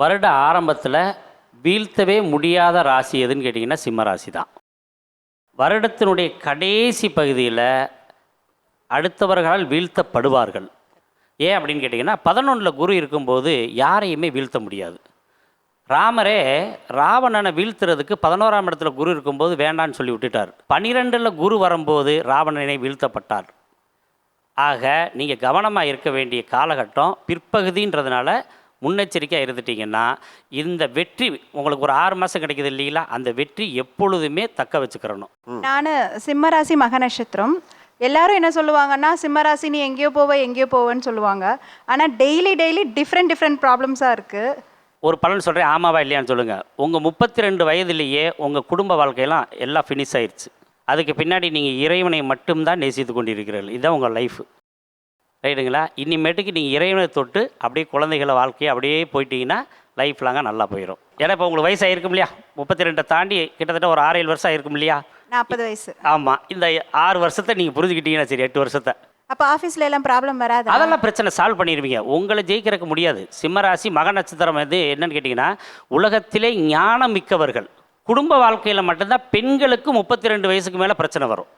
வருட ஆரம்பத்தில் வீழ்த்தவே முடியாத ராசி எதுன்னு கேட்டிங்கன்னா சிம்ம ராசி தான். வருடத்தினுடைய கடைசி பகுதியில் அடுத்தவர்களால் வீழ்த்தப்படுவார்கள். ஏன் அப்படின்னு கேட்டிங்கன்னா 11 குரு இருக்கும்போது யாரையுமே வீழ்த்த முடியாது. ராமரே ராவணனை வீழ்த்துறதுக்கு 11ஆம் இடத்துல குரு இருக்கும்போது வேண்டான்னு சொல்லி விட்டுட்டார். 12 குரு வரும்போது ராவணனை வீழ்த்தப்பட்டார். ஆக நீங்கள் கவனமாக இருக்க வேண்டிய காலகட்டம் பிற்பகுதின்றதுனால முன்னெச்சரிக்கையாக இருந்துட்டிங்கன்னா இந்த வெற்றி உங்களுக்கு ஒரு 6 மாதம் கிடைக்கிது இல்லைங்களா, அந்த வெற்றி எப்பொழுதுமே தக்க வச்சுக்கிறணும். நான் சிம்மராசி மக நட்சத்திரம். எல்லாரும் என்ன சொல்லுவாங்கன்னா சிம்மராசி நீ எங்கேயோ போவேன்னு சொல்லுவாங்க. ஆனால் டெய்லி டிஃப்ரெண்ட் ப்ராப்ளம்ஸாக இருக்குது. ஒரு பலன் சொல்கிறேன், ஆமாவா இல்லையான்னு சொல்லுங்கள். உங்கள் 32 வயதுலேயே உங்கள் குடும்ப வாழ்க்கையெல்லாம் எல்லாம் ஃபினிஷ் ஆயிடுச்சு. அதுக்கு பின்னாடி நீங்கள் இறைவனை மட்டும்தான் நேசித்து கொண்டிருக்கிறீர்கள். இதுதான் உங்கள் லைஃபு, ரைட்டுங்களா? இனிமேட்டுக்கு நீங்கள் இறைவனை தொட்டு அப்படியே குழந்தைகளை வாழ்க்கையை அப்படியே போயிட்டீங்கன்னா லைஃப் லாங்காக நல்லா போயிடும். ஏன்னா இப்போ உங்களுக்கு வயசு ஆகிருக்கும் இல்லையா, 32 தாண்டி கிட்டத்தட்ட ஒரு 6-7 வருஷம் ஆகிருக்கும் இல்லையா? 40 வயசு. ஆமாம், இந்த 6 வருஷத்தை நீங்கள் புரிஞ்சுக்கிட்டீங்கன்னா சரி, 8 வருஷத்தை அப்போ ஆஃபீஸில் எல்லாம் ப்ராப்ளம் வராது, அதெல்லாம் பிரச்சனை சால்வ் பண்ணிடுவீங்க. உங்களை ஜெயிக்கிறதுக்கு முடியாது. சிம்மராசி மக நட்சத்திரம் வந்து என்னன்னு கேட்டிங்கன்னா உலகத்திலே ஞானம் மிக்கவர்கள். குடும்ப வாழ்க்கையில் மட்டும்தான் பெண்களுக்கு 32 வயசுக்கு மேலே பிரச்சனை வரும்.